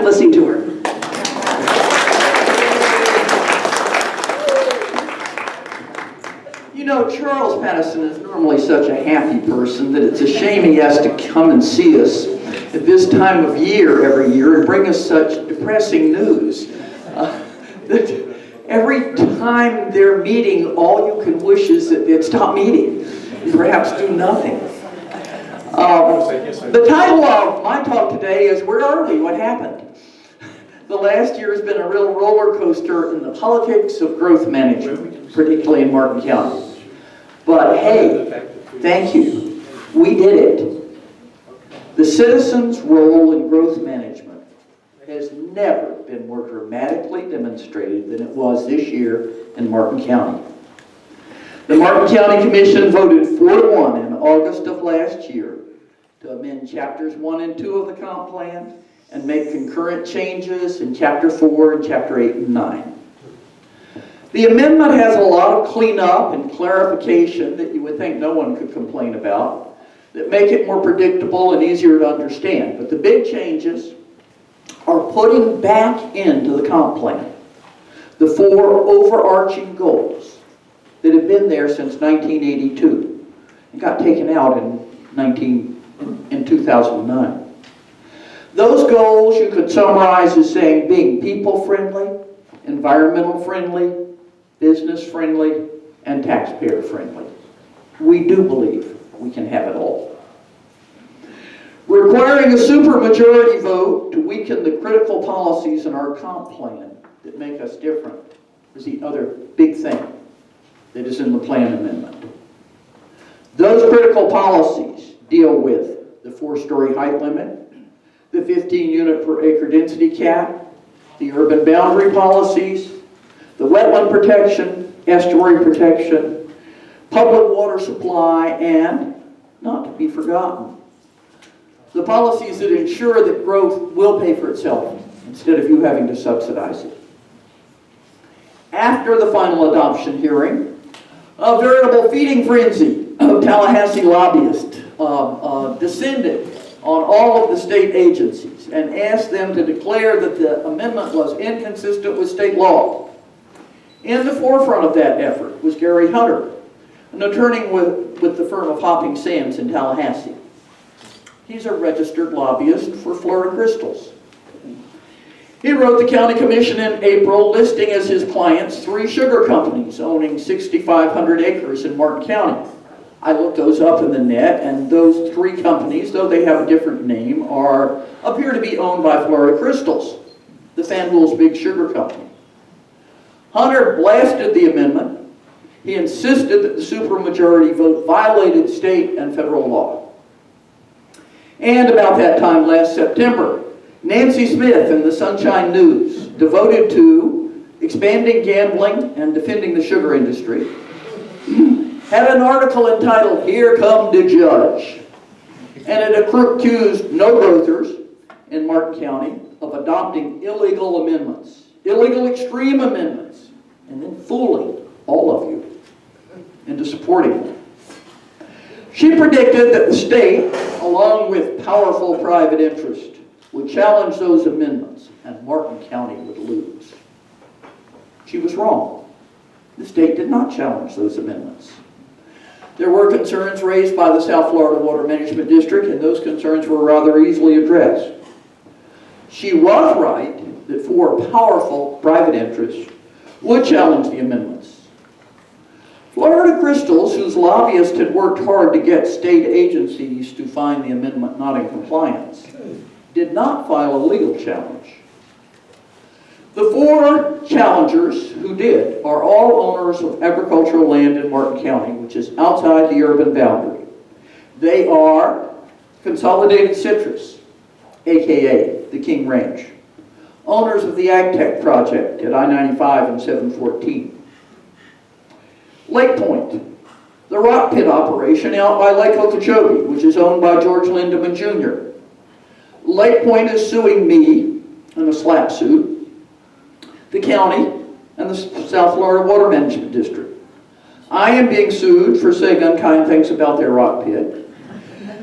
mind listening to her. You know, Charles Patterson is normally such a happy person that it's a shame he has to come and see us at this time of year every year and bring us such depressing news. That every time they're meeting, all you can wish is that they'd stop meeting and perhaps do nothing. The title of my talk today is, Where Are We? What Happened? The last year has been a real roller coaster in the politics of growth management, particularly in Martin County. But hey, thank you. We did it. The citizens' role in growth management has never been more dramatically demonstrated than it was this year in Martin County. The Martin County Commission voted 4-1 in August of last year to amend Chapters 1 and 2 of the comp plan and make concurrent changes in Chapter 4 and Chapter 8 and 9. The amendment has a lot of cleanup and clarification that you would think no one could complain about, that make it more predictable and easier to understand. But the big changes are putting back into the comp plan the 4 overarching goals that have been there since 1982 and got taken out in 2009. Those goals you could summarize as saying being people-friendly, environmental-friendly, business-friendly, and taxpayer-friendly. We do believe we can have it all. Requiring a supermajority vote to weaken the critical policies in our comp plan that make us different is the other big thing that is in the plan amendment. Those critical policies deal with the 4-story height limit, the 15 unit per acre density cap, the urban boundary policies, the wetland protection, estuary protection, public water supply, and, not to be forgotten, the policies that ensure that growth will pay for itself instead of you having to subsidize it. After the final adoption hearing, a veritable feeding frenzy of Tallahassee lobbyists descended on all of the state agencies and asked them to declare that the amendment was inconsistent with state law. In the forefront of that effort was Gary Hunter, an attorney with the firm of Hopping Sands in Tallahassee. He's a registered lobbyist for Florida Crystals. He wrote the county commission in April listing as his clients 3 sugar companies owning 6,500 acres in Martin County. I looked those up in the net, and those 3 companies, though they have a different name, appear to be owned by Florida Crystals, the FanDuel's big sugar company. Hunter blasted the amendment. He insisted that the supermajority vote violated state and federal law. And about that time last September, Nancy Smith in the Sunshine News, devoted to expanding gambling and defending the sugar industry, had an article entitled, Here Come the Judge. And it accused no growthers in Martin County of adopting illegal amendments, illegal extreme amendments, and then fooling all of you into supporting them. She predicted that the state, along with powerful private interest, would challenge those amendments and Martin County would lose. She was wrong. The state did not challenge those amendments. There were concerns raised by the South Florida Water Management District, and those concerns were rather easily addressed. She was right that 4 powerful private interests would challenge the amendments. Florida Crystals, whose lobbyists had worked hard to get state agencies to find the amendment not in compliance, did not file a legal challenge. The 4 challengers who did are all owners of agricultural land in Martin County, which is outside the urban boundary. They are Consolidated Citrus, aka the King Ranch, owners of the AgTech project at I-95 and 714. Lake Point, the rock pit operation out by Lake Okeechobee, which is owned by George Lindeman Jr. Lake Point is suing me in a SLAP suit, the county, and the South Florida Water Management District. I am being sued for saying unkind things about their rock pit.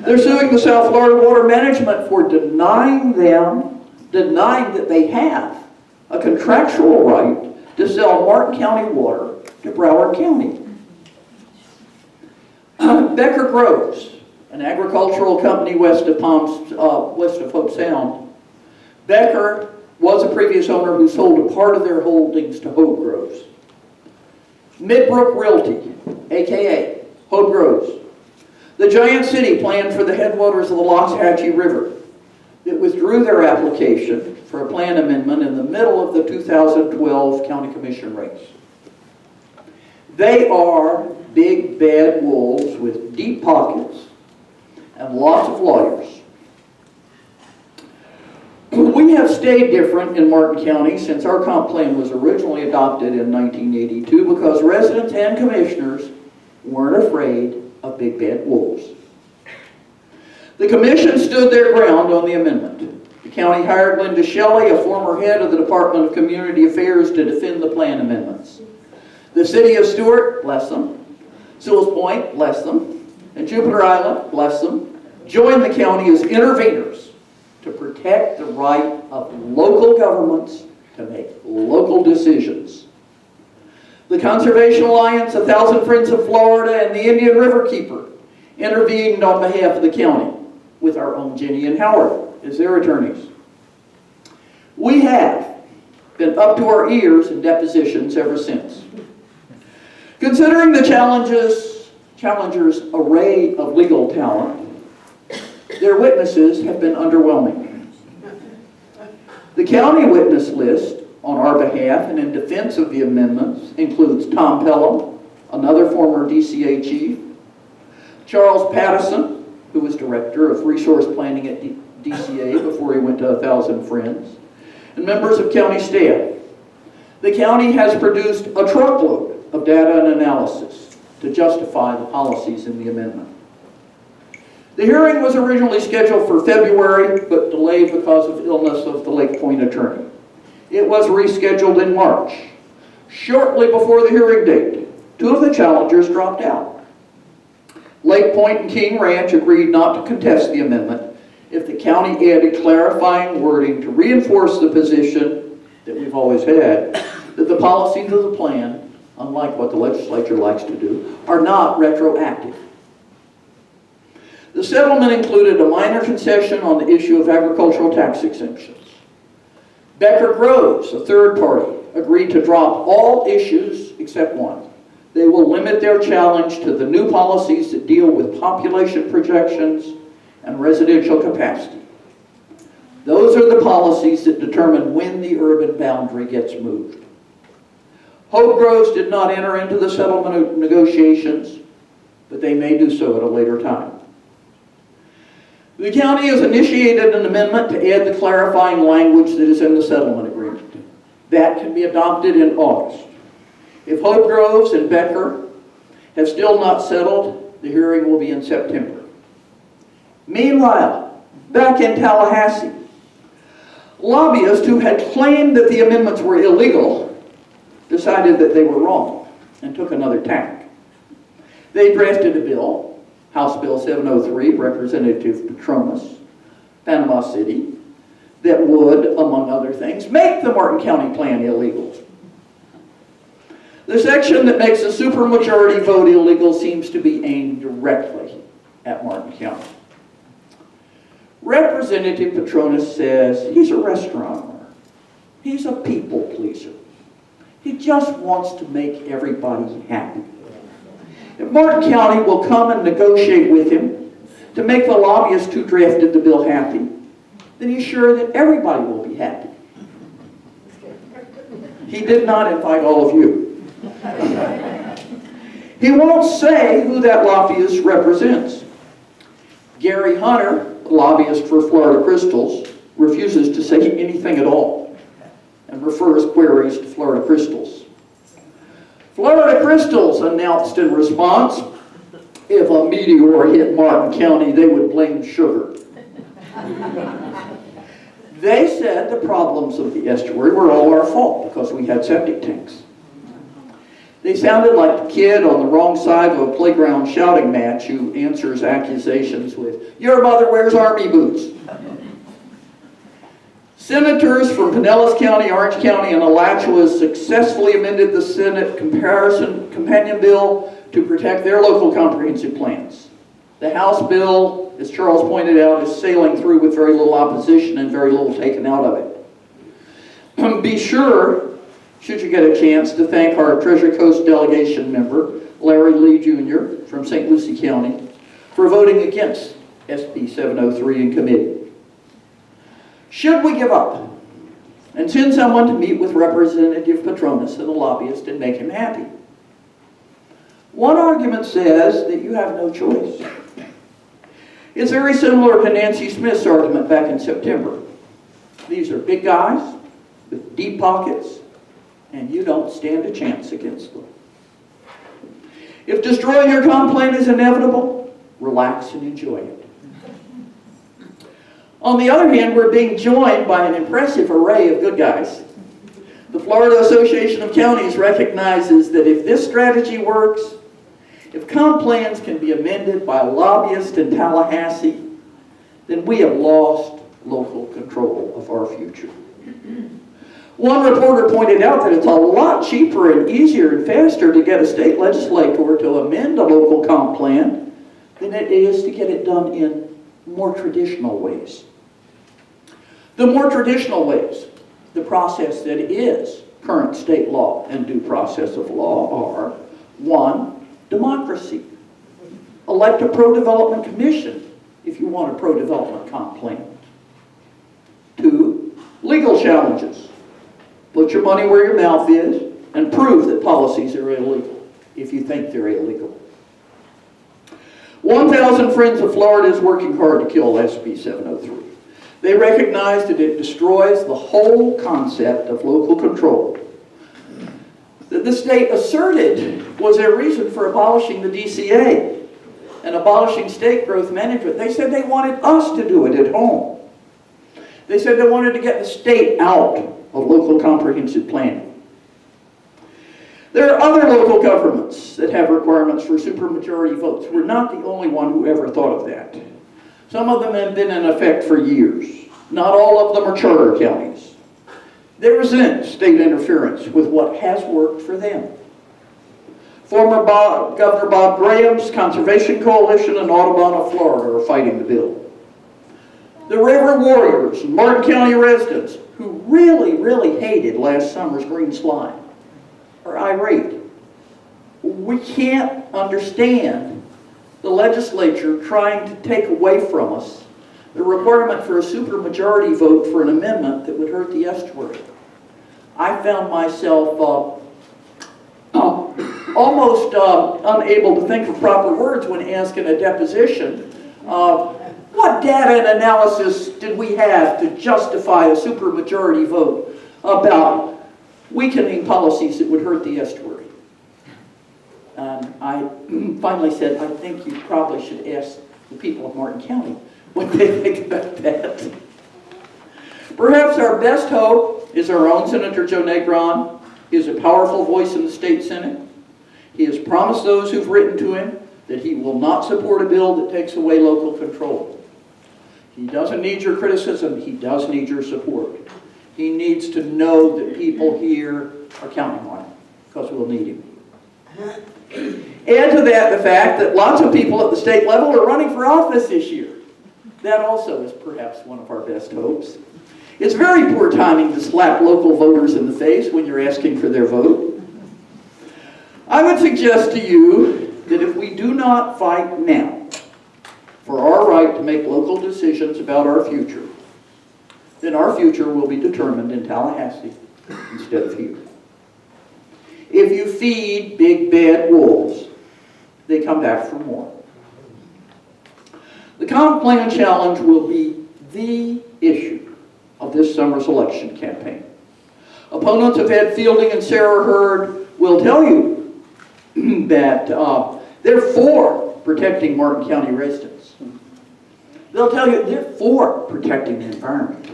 They're suing the South Florida Water Management for denying them denying that they have a contractual right to sell Martin County water to Broward County. Becker Groves, an agricultural company west of Hope Sound. Becker was a previous owner who sold a part of their holdings to Hope Groves. Midbrook Realty, aka Hope Groves. The Giant City planned for the headwaters of the Loxahatchee River. It withdrew their application for a plan amendment in the middle of the 2012 County Commission race. They are big bad wolves with deep pockets and lots of lawyers. We have stayed different in Martin County since our comp plan was originally adopted in 1982 because residents and commissioners weren't afraid of big bad wolves. The commission stood their ground on the amendment. The county hired Linda Shelley, a former head of the Department of Community Affairs, to defend the plan amendments. The city of Stuart, bless them, Sewell's Point, bless them, and Jupiter Island, bless them, joined the county as interveners to protect the right of local governments to make local decisions. The Conservation Alliance, 1,000 Friends of Florida, and the Indian River Keeper intervened on behalf of the county with our own Jenny and Howard as their attorneys. We have been up to our ears in depositions ever since. Considering the challengers' array of legal talent, their witnesses have been underwhelming. The county witness list on our behalf and in defense of the amendments includes Tom Pelham, another former DCA chief, Charles Pattison, who was director of resource planning at DCA before he went to 1,000 Friends, and members of county staff. The county has produced a truckload of data and analysis to justify the policies in the amendment. The hearing was originally scheduled for February, but delayed because of illness of the Lake Point attorney. It was rescheduled in March. Shortly before the hearing date, 2 of the challengers dropped out. Lake Point and King Ranch agreed not to contest the amendment if the county added clarifying wording to reinforce the position that we've always had, that the policies of the plan, unlike what the legislature likes to do, are not retroactive. The settlement included a minor concession on the issue of agricultural tax exemptions. Becker Groves, a third party, agreed to drop all issues except one. They will limit their challenge to the new policies that deal with population projections and residential capacity. Those are the policies that determine when the urban boundary gets moved. Hope Groves did not enter into the settlement negotiations, but they may do so at a later time. The county has initiated an amendment to add the clarifying language that is in the settlement agreement. That can be adopted in August. If Hope Groves and Becker have still not settled, the hearing will be in September. Meanwhile, back in Tallahassee, lobbyists who had claimed that the amendments were illegal decided that they were wrong and took another tack. They drafted a bill, House Bill 703, Representative Petronas, Panama City, that would, among other things, make the Martin County plan illegal. The section that makes a supermajority vote illegal seems to be aimed directly at Martin County. Representative Petronas says he's a restaurant owner. He's a people pleaser. He just wants to make everybody happy. If Martin County will come and negotiate with him to make the lobbyists who drafted the bill happy, then he's sure that everybody will be happy. He did not invite all of you. He won't say who that lobbyist represents. Gary Hunter, a lobbyist for Florida Crystals, refuses to say anything at all and refers queries to Florida Crystals. Florida Crystals announced in response, if a meteor hit Martin County, they would blame sugar. They said the problems of the estuary were all our fault because we had septic tanks. They sounded like the kid on the wrong side of a playground shouting match who answers accusations with, "Your mother wears army boots." Senators from Pinellas County, Orange County, and Alachua successfully amended the Senate companion bill to protect their local comprehensive plans. The House bill, as Charles pointed out, is sailing through with very little opposition and very little taken out of it. Be sure, should you get a chance, to thank our Treasure Coast delegation member, Larry Lee Jr. from St. Lucie County, for voting against SB 703 in committee. Should we give up and send someone to meet with Representative Petronas and the lobbyist and make him happy? One argument says that you have no choice. It's very similar to Nancy Smith's argument back in September. These are big guys with deep pockets, and you don't stand a chance against them. If destroying your complaint is inevitable, relax and enjoy it. On the other hand, we're being joined by an impressive array of good guys. The Florida Association of Counties recognizes that if this strategy works, if comp plans can be amended by a lobbyist in Tallahassee, then we have lost local control of our future. One reporter pointed out that it's a lot cheaper and easier and faster to get a state legislator to amend a local comp plan than it is to get it done in more traditional ways. The more traditional ways, the process that is current state law and due process of law are: 1, democracy. Elect a pro-development commission if you want a pro-development comp plan. 2, legal challenges. Put your money where your mouth is and prove that policies are illegal if you think they're illegal. 1,000 Friends of Florida is working hard to kill SB 703. They recognize that it destroys the whole concept of local control that the state asserted was their reason for abolishing the DCA and abolishing state growth management. They said they wanted us to do it at home. They said they wanted to get the state out of local comprehensive planning. There are other local governments that have requirements for supermajority votes. We're not the only one who ever thought of that. Some of them have been in effect for years. Not all of them are charter counties. They resent state interference with what has worked for them. Former Governor Bob Graham's Conservation Coalition in Audubon, Florida are fighting the bill. The River Warriors and Martin County residents who really hated last summer's green slime are irate. We can't understand the legislature trying to take away from us the requirement for a supermajority vote for an amendment that would hurt the estuary. I found myself almost unable to think of proper words when asked in a deposition, what data and analysis did we have to justify a supermajority vote about weakening policies that would hurt the estuary? And I finally said, I think you probably should ask the people of Martin County what they think about that. Perhaps our best hope is our own Senator Joe Negron. He is a powerful voice in the state Senate. He has promised those who've written to him that he will not support a bill that takes away local control. He doesn't need your criticism, he does need your support. He needs to know that people here are counting on him, because we'll need him. Add to that the fact that lots of people at the state level are running for office this year. That also is perhaps one of our best hopes. It's very poor timing to slap local voters in the face when you're asking for their vote. I would suggest to you that if we do not fight now for our right to make local decisions about our future, then our future will be determined in Tallahassee instead of here. If you feed big bad wolves, they come back for more. The comp plan challenge will be the issue of this summer's election campaign. Opponents of Ed Fielding and Sarah Hurd will tell you that they're for protecting Martin County residents. They'll tell you they're for protecting the environment.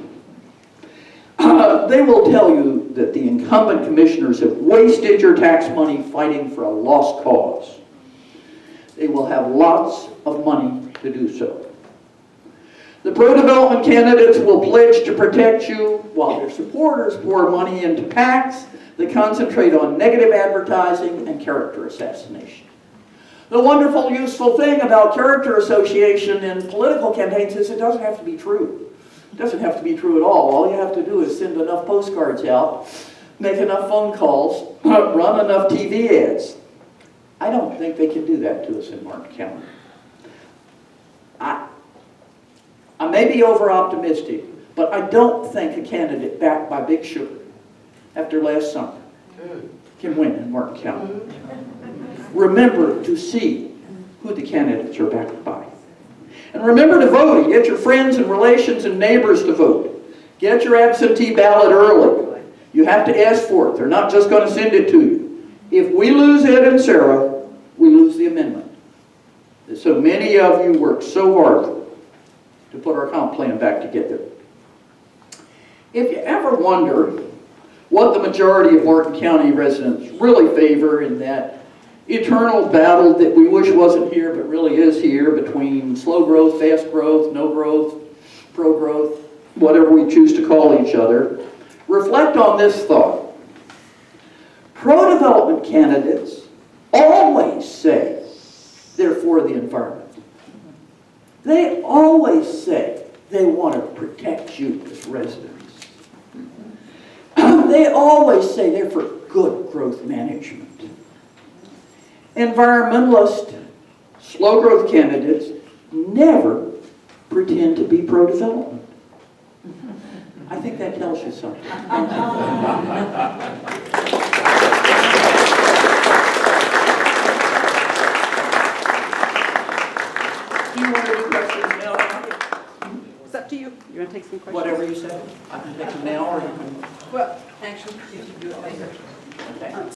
They will tell you that the incumbent commissioners have wasted your tax money fighting for a lost cause. They will have lots of money to do so. The pro-development candidates will pledge to protect you while their supporters pour money into PACs that concentrate on negative advertising and character assassination. The wonderful, useful thing about character association in political campaigns is it doesn't have to be true. It doesn't have to be true at all. All you have to do is send enough postcards out, make enough phone calls, run enough TV ads. I don't think they can do that to us in Martin County. I may be over-optimistic, but I don't think a candidate backed by Big Sugar after last summer can win in Martin County. Remember to see who the candidates are backed by. And remember to vote. Get your friends and relations and neighbors to vote. Get your absentee ballot early. You have to ask for it. They're not just going to send it to you. If we lose Ed and Sarah, we lose the amendment. So many of you worked so hard to put our comp plan back together. If you ever wonder what the majority of Martin County residents really favor in that eternal battle that we wish wasn't here but really is here between slow growth, fast growth, no growth, pro-growth, whatever we choose to call each other, reflect on this thought. Pro-development candidates always say they're for the environment. They always say they want to protect you as residents. They always say they're for good growth management. Environmentalist, slow growth candidates never pretend to be pro-development. I think that tells you something. Do you want any questions now? It's up to you. You want to take some questions? Whatever you say. I can take them now or you can... Well, actually, you should do it later. Okay.